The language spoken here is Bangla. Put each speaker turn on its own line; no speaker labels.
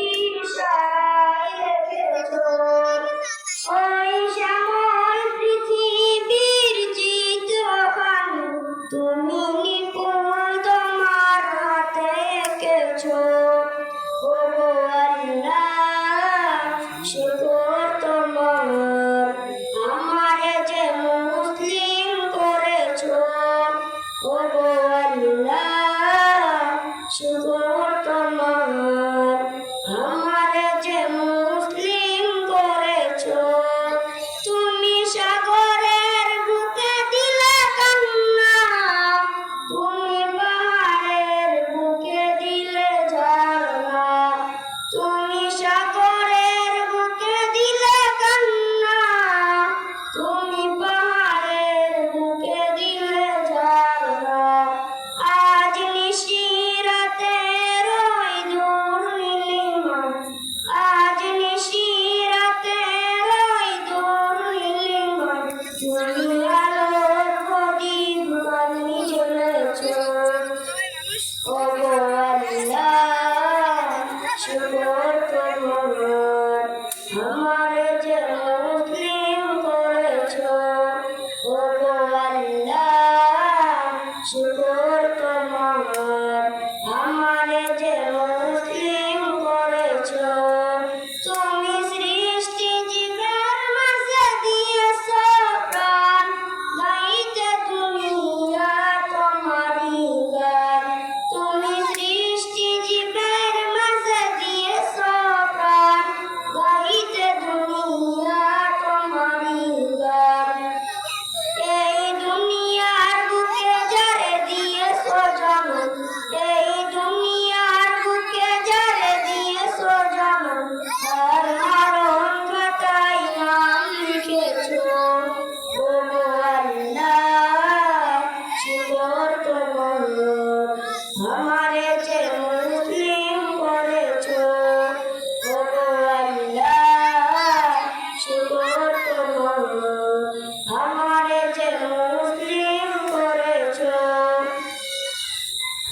ইশারায় রেখেছো। ওই শ্যামল পৃথিবীর চিত্রখানি তুমি নিপুণ তোমার হাতে এঁকেছো। ওগো আল্লাহ, শুকর তোমার, আমারে যে মুসলিম করেছো। ওগো আল্লাহ, শুকর তোমার, আমারে যে মুসলিম করেছো। তুমি সাগরের বুকে দিলে কান্না, তুমি পাহাড়ের বুকে দিলে ঝর্ণা। তুমি সাগরের বুকে দিলে কান্না, তুমি পাহাড়ের বুকে দিলে ঝর্ণা। আজ নিশিরাতে রই দূর নীলিমায়, আজ নিশিরাতে রই দূর নীলিমায়, তুমি আলোর প্রদীপ বানিয়ে জ্বেলেছো। ওগো আল্লাহ, শুকর